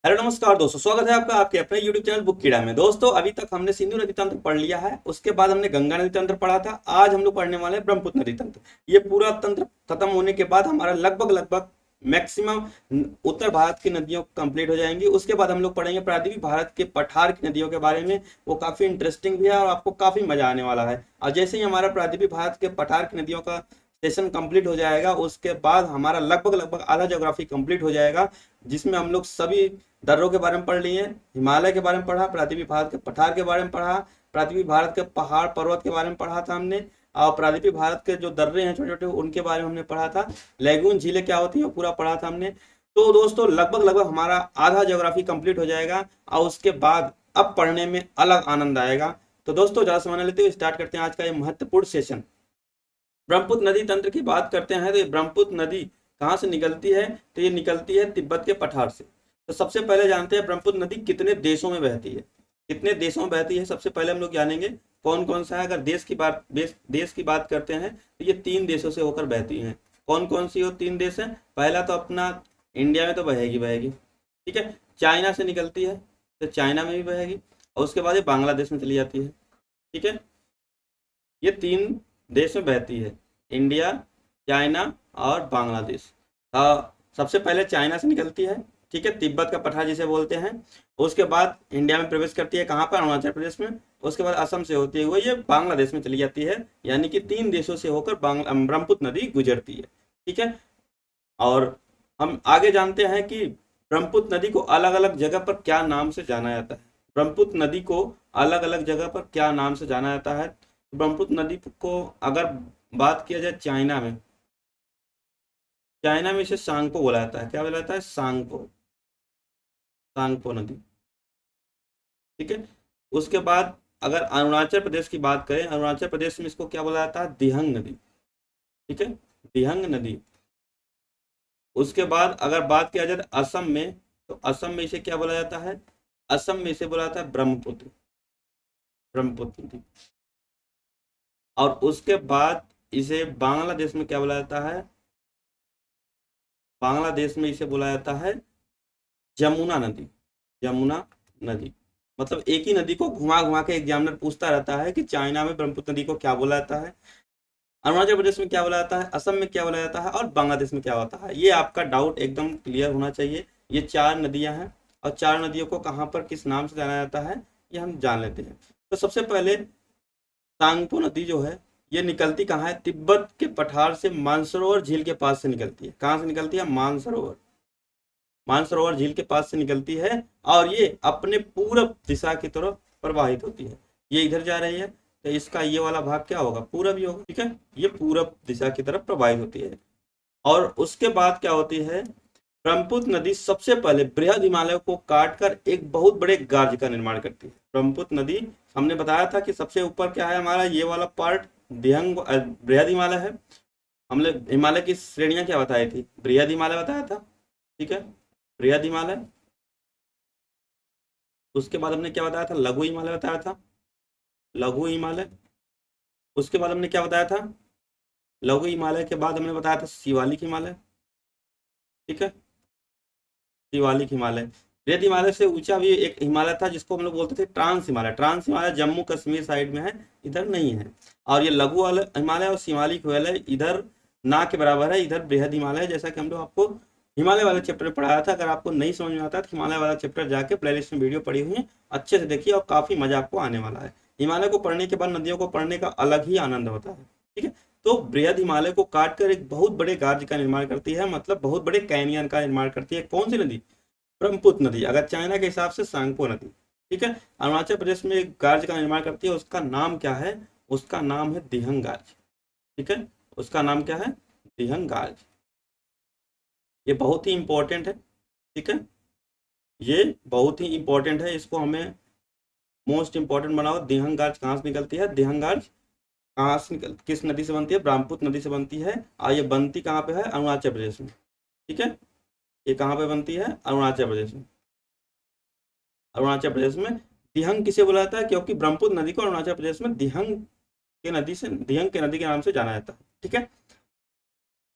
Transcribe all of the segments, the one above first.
Hello नमस्कार दोस्तों, स्वागत है आपका आपके अपने YouTube चैनल बुक कीड़ा में। दोस्तों अभी तक हमने सिंधु नदी तंत्र पढ़ लिया है, उसके बाद हमने गंगा नदी तंत्र पढ़ा था। आज हम लोग पढ़ने वाले हैं ब्रह्मपुत्र नदी तंत्र। ये पूरा तंत्र खत्म होने के बाद हमारा लगभग लगभग मैक्सिमम उत्तर भारत की नदियों कंप्लीट हो जाएंगी। उसके बाद हम लोग पढ़ेंगे प्रायद्वीप भारत के पठार की नदियों के बारे में। वो काफी इंटरेस्टिंग भी है और आपको काफी मजा आने वाला है। और जैसे ही हमारा प्रायद्वीप भारत के पठार की नदियों का सेशन कंप्लीट हो जाएगा, उसके बाद हमारा लगभग लगभग आधा ज्योग्राफी कंप्लीट हो जाएगा, जिसमें हम लोग सभी दर्रों के बारे में पढ़ लिए, हिमालय के बारे में पढ़ा, प्रायद्वीप भारत के पठार के बारे में पढ़ा, प्रायद्वीप भारत के पहाड़ पर्वत के बारे में पढ़ा था हमने। और प्रायद्वीप भारत के जो दर्रे हैं छोटे छोटे, उनके बारे में हमने पढ़ा था। लेगून झीलें क्या होती है वो पूरा पढ़ा था हमने। तो दोस्तों लगभग लगभग हमारा आधा ज्योग्राफी कंप्लीट हो जाएगा और उसके बाद अब पढ़ने में अलग आनंद आएगा। तो दोस्तों ज्यादा समय लेते हुए स्टार्ट करते हैं आज का ये महत्वपूर्ण सेशन। ब्रह्मपुत्र नदी तंत्र की बात करते हैं तो ये ब्रह्मपुत्र नदी कहाँ से निकलती है? तो ये निकलती है तिब्बत के पठार से। तो सबसे पहले जानते हैं ब्रह्मपुत्र नदी कितने देशों में बहती है। कितने देशों में बहती है सबसे पहले हम लोग जानेंगे। कौन कौन सा है? अगर देश की बात करते हैं तो ये 3 देशों से होकर बहती है। कौन कौन सी वो 3 देश है? पहला तो अपना इंडिया में तो बहेगी बहेगी, ठीक है। चाइना से निकलती है तो चाइना में भी बहेगी, और उसके बाद ये बांग्लादेश में चली जाती है, ठीक है। ये 3 देश में बहती है, इंडिया, चाइना और बांग्लादेश। सबसे पहले चाइना से निकलती है, ठीक है, तिब्बत का पठार जिसे बोलते हैं। उसके बाद इंडिया में प्रवेश करती है, कहाँ पर? अरुणाचल प्रदेश में। उसके बाद असम से होती हुई ये बांग्लादेश में चली जाती है। यानी कि 3 देशों से होकर ब्रह्मपुत्र नदी गुजरती है, ठीक है। और हम आगे जानते हैं कि ब्रह्मपुत्र नदी को अलग अलग जगह पर क्या नाम से जाना जाता है। ब्रह्मपुत्र नदी को अलग अलग जगह पर क्या नाम से जाना जाता है? ब्रह्मपुत्र नदी को अगर बात किया जाए चाइना में, चाइना में इसे सांगपो बोला जाता है। क्या बोला जाता है? सांगपो, सांगपो नदी, ठीक है। उसके बाद अगर अरुणाचल प्रदेश की बात करें, अरुणाचल प्रदेश में इसको क्या बोला जाता है? दिहंग नदी, ठीक है, दिहंग नदी। उसके बाद अगर बात किया जाए असम में, तो असम में इसे क्या बोला जाता है? असम में इसे बोला जाता है ब्रह्मपुत्र, ब्रह्मपुत्र नदी। और उसके बाद इसे बांग्लादेश में क्या बोला जाता है? बांग्लादेश में इसे बोला जाता है जमुना नदी, जमुना नदी। मतलब एक ही नदी को घुमा घुमा के एग्जामिनर पूछता रहता है कि चाइना में ब्रह्मपुत्र नदी को क्या बोला जाता है, अरुणाचल प्रदेश में क्या बोला जाता है, असम में क्या बोला जाता है और बांग्लादेश में क्या होता है। ये आपका डाउट एकदम क्लियर होना चाहिए। ये 4 नदियां हैं और 4 नदियों को कहाँ पर किस नाम से जाना जाता है ये हम जान लेते हैं। तो सबसे पहले सांगपो नदी जो है ये निकलती कहाँ है? तिब्बत के पठार से मानसरोवर झील के पास से निकलती है। कहाँ से निकलती है? मानसरोवर, मानसरोवर झील के पास से निकलती है और ये अपने पूरब दिशा की तरफ प्रवाहित होती है। ये इधर जा रही है तो इसका ये वाला भाग क्या होगा? पूरब ही होगा, ठीक है। ये पूरब दिशा की तरफ प्रवाहित होती है। और उसके बाद क्या होती है? ब्रह्मपुत्र नदी सबसे पहले बृहद हिमालय को काटकर एक बहुत बड़े गार्ज का निर्माण करती है। ब्रह्मपुत्र नदी, हमने बताया था कि सबसे ऊपर क्या है हमारा? ये वाला पार्ट दिहंग बृहद हिमालय है। हमने हिमालय की श्रेणियां क्या बताई थी? बृहद हिमालय बताया था, ठीक है, बृहद हिमालय। उसके बाद हमने क्या बताया था? लघु हिमालय बताया था, लघु हिमालय। उसके बाद हमने क्या बताया था? लघु हिमालय के बाद हमने बताया था शिवालिक हिमालय, ठीक है, शिवालिक हिमालय। बृहद हिमालय से ऊंचा भी एक हिमालय था जिसको हम लोग बोलते थे trans Himalaya. Trans Himalaya Jammu Kashmir side में है, इधर नहीं है। और ये लघु हिमालय और शिवालिक हिमालय इधर ना के बराबर है, इधर बृहद हिमालय। जैसा कि हम लोग आपको हिमालय वाले चैप्टर में पढ़ाया था। अगर आपको नहीं समझ में आता तो हिमालय वाला चैप्टर जाके प्लेलिस्ट में वीडियो पड़ी हुई है, अच्छे से देखिए और काफी मजा आपको आने वाला है। हिमालय को पढ़ने के बाद नदियों को पढ़ने का अलग ही आनंद होता है, ठीक है। तो बृहद हिमालय को काटकर एक बहुत बड़े गार्ज का निर्माण करती है, मतलब बहुत बड़े कैनियन का निर्माण करती है। कौन सी नदी? ब्रह्मपुत्र नदी। अगर चाइना के हिसाब से सांगपो नदी, ठीक है। अरुणाचल प्रदेश में एक गार्ज का निर्माण करती है, उसका नाम क्या है? उसका नाम है दिहंग गार्ज, ठीक है। उसका नाम क्या है? दिहंग गार्ज। ये बहुत ही इंपॉर्टेंट है, ठीक है, ये बहुत ही इंपॉर्टेंट है। इसको हमें मोस्ट इंपॉर्टेंट बनाओ। दिहंग गार्ज कहाँ से निकलती है? दिहंग गार्ज कहाँ से किस नदी से बनती है? ब्रह्मपुत्र नदी से बनती है। और ये बनती कहाँ पे है? अरुणाचल प्रदेश में, ठीक है। ये कहाँ पे बनती है? अरुणाचल प्रदेश में। अरुणाचल प्रदेश में दिहंग किसे बोला जाता है? क्योंकि ब्रह्मपुत्र नदी को अरुणाचल प्रदेश में दिहंग के नदी से, दिहंग के नदी के नाम से जाना जाता है, ठीक है।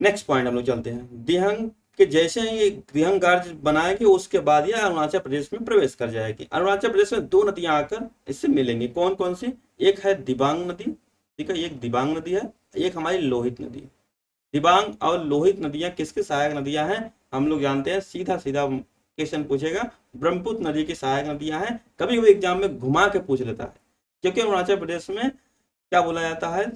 नेक्स्ट पॉइंट हम लोग चलते हैं। दिहंग कि जैसे ही ये दिहंग गार्ज बनाएगी उसके बाद ये अरुणाचल प्रदेश में प्रवेश कर जाएगी। अरुणाचल प्रदेश में दो नदियां आकर इससे मिलेंगी। कौन कौन सी? एक है दिबांग नदी, ठीक है, एक दिबांग नदी है, एक हमारी लोहित नदी। दिबांग और लोहित नदियां किसकी सहायक नदियां हैं? हम लोग जानते हैं, सीधा सीधा क्वेश्चन पूछेगा, ब्रह्मपुत्र नदी की सहायक नदियां हैं। कभी कभी एग्जाम में घुमा के पूछ लेता है, क्योंकि अरुणाचल प्रदेश में क्या बोला जाता है?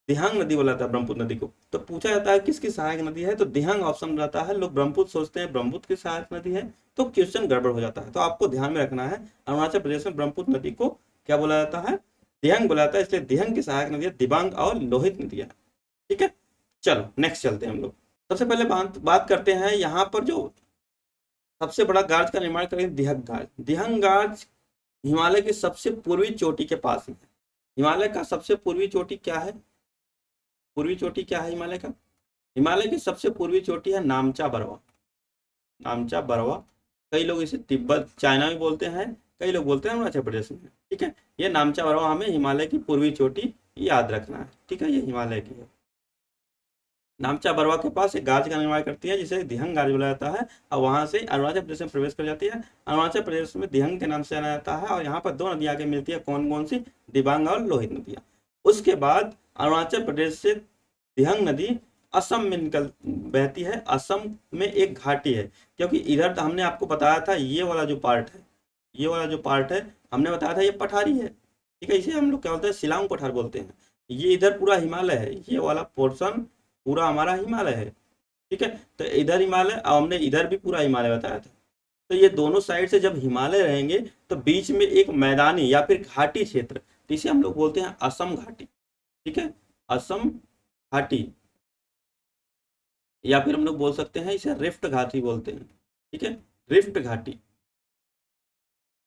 दिहांग नदी बोला जाता है ब्रह्मपुत्र नदी को। तो पूछा जाता है किसकी सहायक नदी है, तो दिहांग ऑप्शन रहता है। लोग ब्रह्मपुत्र सोचते हैं, ब्रह्मपुत्र की सहायक नदी है, तो क्वेश्चन गड़बड़ हो जाता है। तो आपको ध्यान में रखना है, अरुणाचल प्रदेश में ब्रह्मपुत्र नदी को क्या बोला जाता है? दिहंग बोला जाता है। इसलिए दिहंग की सहायक नदी दिबांग और लोहित नदियां, ठीक है। चलो नेक्स्ट चलते हैं हम लोग। सबसे पहले बात करते हैं यहाँ पर जो सबसे बड़ा गार्ज का निर्माण करेंगे, दिहंग गार्ज। दिहंग गार्ज हिमालय की सबसे पूर्वी चोटी के पास है। हिमालय का सबसे पूर्वी चोटी क्या है? पूर्वी चोटी क्या है हिमालय का? हिमालय की सबसे पूर्वी चोटी है नामचा बरवा। नामचा बरवा, कई लोग इसे तिब्बत चाइना में बोलते हैं, कई लोग बोलते हैं अरुणाचल प्रदेश में, ठीक है। ये नामचा बरवा हमें हिमालय की पूर्वी चोटी याद रखना है, ठीक है, ये हिमालय की है। नामचा बरवा के पास एक गार्ज का निर्माण करती है जिसे दिहंग गार्ज बोला जाता है, और वहां से अरुणाचल प्रदेश में प्रवेश कर जाती है। अरुणाचल प्रदेश में दिहंग के नाम से जाना जाता है, और यहाँ पर दो नदियां आगे मिलती है। कौन कौन सी? दिबांग और लोहित नदियां। उसके बाद अरुणाचल प्रदेश से दिहंग नदी असम में निकल बहती है। असम में एक घाटी है, क्योंकि इधर हमने आपको बताया था ये वाला जो पार्ट है, ये वाला जो पार्ट है हमने बताया था ये पठारी है, ठीक है। इसे हम लोग क्या बोलते हैं? शिलांग पठार बोलते हैं। ये इधर पूरा हिमालय है, ये वाला पोर्शन पूरा हमारा हिमालय है, ठीक है। तो इधर हिमालय और हमने इधर भी पूरा हिमालय बताया था। तो ये दोनों साइड से जब हिमालय रहेंगे तो बीच में एक मैदानी या फिर घाटी क्षेत्र, तो इसे हम लोग बोलते हैं असम घाटी, ठीक है, असम घाटी, या फिर हम लोग बोल सकते हैं इसे रिफ्ट घाटी बोलते हैं, ठीक है, रिफ्ट घाटी।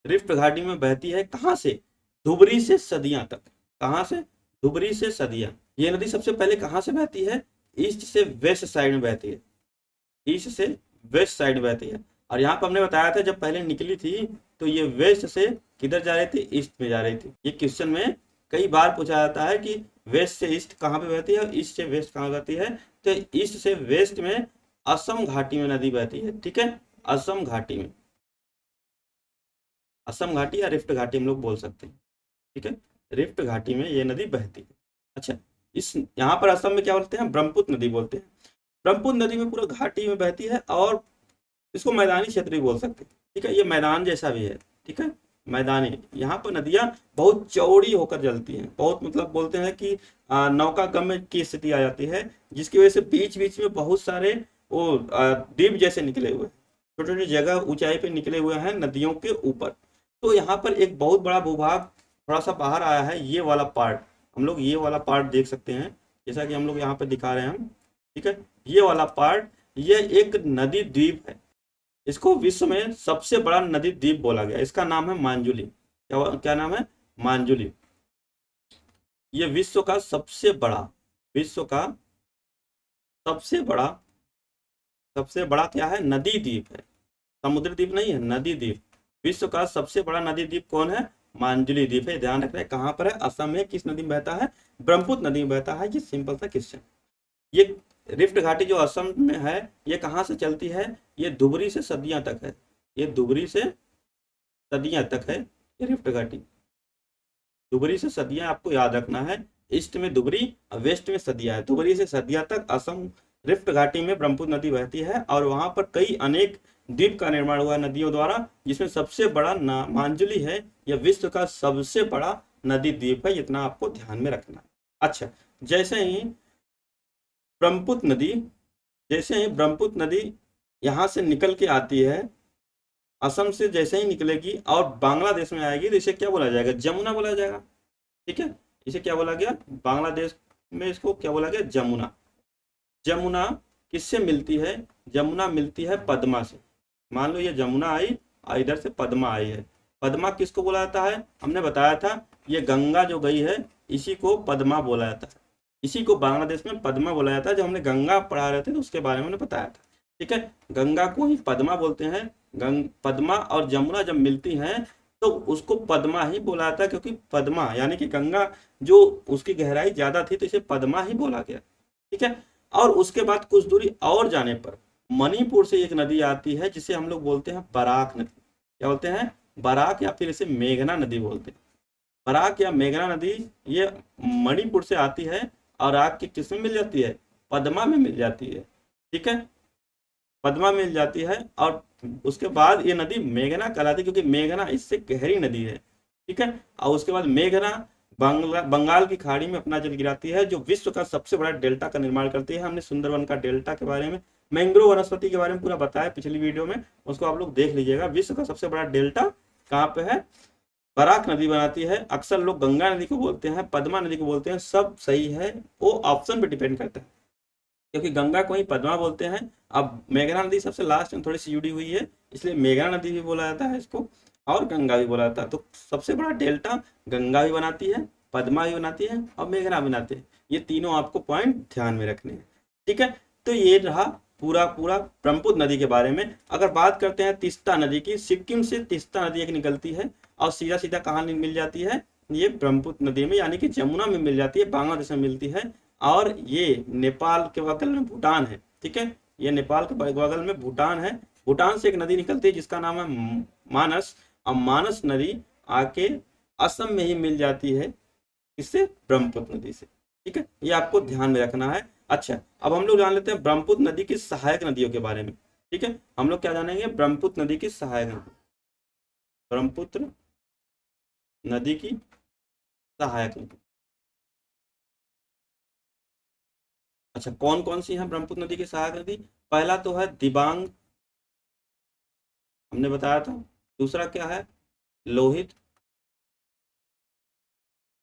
रिफ्ट घाटी में बहती है कहाँ से? धुबरी से सदिया तक। कहाँ से? धुबरी से सदिया। ये नदी सबसे पहले कहाँ से बहती है? ईस्ट से वेस्ट साइड में बहती है, ईस्ट से वेस्ट साइड में बहती है। और यहाँ पर हमने बताया था जब पहले निकली थी तो ये वेस्ट से किधर जा रही थी? ईस्ट में जा रही थी। ये क्वेश्चन में कई बार पूछा जाता है कि वेस्ट से ईस्ट कहाँ पे बहती है और ईस्ट से वेस्ट कहाँ बहती है। तो ईस्ट से वेस्ट में असम घाटी में नदी बहती है, ठीक है, असम घाटी में। असम घाटी या रिफ्ट घाटी हम लोग बोल सकते हैं, ठीक है, रिफ्ट घाटी में ये नदी बहती है। अच्छा, इस यहाँ पर असम में क्या बोलते हैं? ब्रह्मपुत्र नदी बोलते हैं। ब्रह्मपुत्र नदी में पूरा घाटी में बहती है, और इसको मैदानी क्षेत्र भी बोल सकते हैं, ठीक है, ये मैदान जैसा भी है, ठीक है, मैदानी। यहाँ पर नदियाँ बहुत चौड़ी होकर जलती हैं, बहुत मतलब बोलते हैं कि नौका गम्य की स्थिति आ जाती है, जिसकी वजह से बीच बीच में बहुत सारे वो द्वीप जैसे निकले हुए, छोटे छोटे जगह ऊंचाई पे निकले हुए हैं नदियों के ऊपर। तो यहाँ पर एक बहुत बड़ा भूभाग थोड़ा सा बाहर आया है, ये वाला पार्ट, हम लोग ये वाला पार्ट देख सकते हैं, जैसा कि हम लोग यहाँ पे दिखा रहे हैं हम, ठीक है, ये वाला पार्ट, ये एक नदी द्वीप है। इसको विश्व में सबसे बड़ा नदी द्वीप बोला गया। इसका नाम है मांजुली। क्या नाम है? मांजुली। ये विश्व का सबसे बड़ा, विश्व का सबसे बड़ा क्या है? नदी द्वीप है, समुद्र द्वीप नहीं है, नदी द्वीप। विश्व का सबसे बड़ा नदी द्वीप कौन है? मांजुली द्वीप है। ध्यान रखना है कहाँ पर है? असम में। किस नदी में बहता है? ब्रह्मपुत्र नदी में बहता है। ये सिंपल सा क्वेश्चन। ये रिफ्ट घाटी जो असम में है, ये कहाँ से चलती है? ये धुबरी से सदिया तक है, ये धुबरी से सदिया तक है ये रिफ्ट घाटी। धुबरी से सदिया आपको याद रखना है, ईस्ट में धुबरी और वेस्ट में सदिया है। धुबरी से सदिया तक असम रिफ्ट घाटी में ब्रह्मपुत्र नदी बहती है, और वहां पर कई अनेक द्वीप का निर्माण हुआ है नदियों द्वारा, जिसमें सबसे बड़ा मांजुली है। यह विश्व का सबसे बड़ा नदी द्वीप है, इतना आपको ध्यान में रखना है। अच्छा, जैसे ही ब्रह्मपुत्र नदी यहाँ से निकल के आती है, असम से जैसे ही निकलेगी और बांग्लादेश में आएगी, तो इसे क्या बोला जाएगा? जमुना बोला जाएगा, ठीक है। इसे क्या बोला गया? बांग्लादेश में इसको क्या बोला गया? जमुना। जमुना किससे मिलती है? जमुना मिलती है पद्मा से। मान लो ये जमुना आई और इधर से पद्मा आई है। पद्मा किसको बोला जाता है? हमने बताया था ये गंगा जो गई है इसी को पद्मा बोला जाता है, इसी को बांग्लादेश में पद्मा बोला जाता है। जब हमने गंगा पढ़ा रहे थे तो उसके बारे में हमने बताया था, ठीक है। गंगा को ही पद्मा बोलते हैं। पद्मा और जमुना जब मिलती हैं तो उसको पद्मा ही बोला जाता है, क्योंकि पद्मा यानी कि गंगा जो उसकी गहराई ज्यादा थी तो इसे पद्मा ही बोला गया, ठीक है। और उसके बाद कुछ दूरी और जाने पर मणिपुर से एक नदी आती है जिसे हम लोग बोलते हैं बराक नदी। क्या बोलते हैं? बराक, या फिर इसे मेघना नदी बोलते हैं। बराक या मेघना नदी ये मणिपुर से आती है और आग की किस में मिल जाती है? पद्मा में मिल जाती है। ठीक है, पद्मा मिल जाती है और उसके बाद ये नदी मेघना कहलाती है, क्योंकि मेघना इससे गहरी नदी है। ठीक है, और उसके बाद मेघना बंगाल की खाड़ी में अपना जल गिराती है, जो विश्व का सबसे बड़ा डेल्टा का निर्माण करती है। हमने सुंदरवन का डेल्टा के बारे में, मैंग्रोव वनस्पति के बारे में पूरा बताया पिछली वीडियो में, उसको आप लोग देख लीजिएगा। विश्व का सबसे बड़ा डेल्टा कहाँ पे है? बराक नदी बनाती है। अक्सर लोग गंगा नदी को बोलते हैं, पद्मा नदी को बोलते हैं, सब सही है, वो ऑप्शन पे डिपेंड करता है, क्योंकि गंगा को ही पद्मा बोलते हैं। अब मेघना नदी सबसे लास्ट में थोड़ी सी जुड़ी हुई है, इसलिए मेघना नदी भी बोला जाता है इसको, और गंगा भी बोला जाता है। तो सबसे बड़ा डेल्टा गंगा भी बनाती है, पद्मा भी बनाती है और मेघना बनाती है। ये तीनों आपको पॉइंट ध्यान में रखने हैं। ठीक है, तो ये रहा पूरा पूरा ब्रह्मपुत्र नदी के बारे में। अगर बात करते हैं तीस्ता नदी की, सिक्किम से तीस्ता नदी एक निकलती है और सीधा सीधा कहाँ मिल जाती है? ये ब्रह्मपुत्र नदी में, यानी कि जमुना में मिल जाती है, बांग्लादेश में मिलती है। और ये नेपाल के बगल में भूटान है। ठीक है, ये नेपाल के बगल में भूटान है। भूटान से एक नदी निकलती है जिसका नाम है मानस, और मानस नदी आके असम में ही मिल जाती है, इससे ब्रह्मपुत्र नदी से। ठीक है, ये आपको ध्यान में रखना है। अच्छा, अब हम लोग जान लेते हैं ब्रह्मपुत्र नदी की सहायक नदियों के बारे में। ठीक है, हम लोग क्या जानेंगे? ब्रह्मपुत्र नदी की सहायक नदी, ब्रह्मपुत्र नदी की सहायक नदी। अच्छा, कौन कौन सी है ब्रह्मपुत्र नदी की सहायक नदी? पहला तो है दिबांग, हमने बताया था। दूसरा क्या है? लोहित।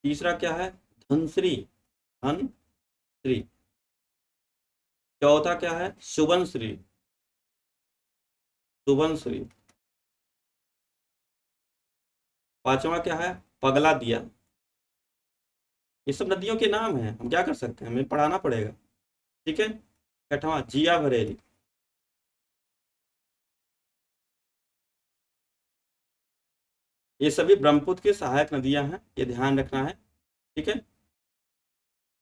तीसरा क्या है? धनश्री, धनश्री। चौथा क्या है? सुबनश्री, सुबनश्री। पांचवा क्या है? पगला दिया। ये सब नदियों के नाम हैं, हम क्या कर सकते हैं, हमें पढ़ाना पड़ेगा। ठीक है, छठवां जिया बरेली। ये सभी ब्रह्मपुत्र की सहायक नदियां हैं, ये ध्यान रखना है। ठीक है,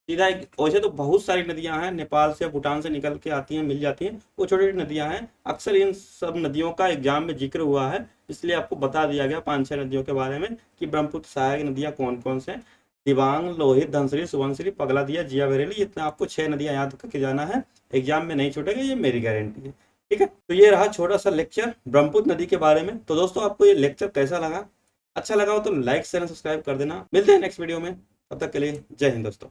सीधा एक, वैसे तो बहुत सारी नदियां हैं, नेपाल से भूटान से निकल के आती हैं, मिल जाती हैं, वो छोटी छोटी नदियां हैं। अक्सर इन सब नदियों का एग्जाम में जिक्र हुआ है, इसलिए आपको बता दिया गया 5-6 नदियों के बारे में कि ब्रह्मपुत्र सहायक नदियां कौन कौन से हैं। दिबांग, लोहित, धनश्री, सुबनश्री, पगला दिया, जिया बरेली, इतना आपको 6 नदियां याद करके जाना है, एग्जाम में नहीं छूटेगा, ये मेरी गारंटी है। ठीक है, तो ये रहा छोटा सा लेक्चर ब्रह्मपुत्र नदी के बारे में। तो दोस्तों, आपको ये लेक्चर कैसा लगा? अच्छा लगा हो तो लाइक शेयर सब्सक्राइब कर देना। मिलते हैं नेक्स्ट वीडियो में, तब तक के लिए जय हिंद दोस्तों।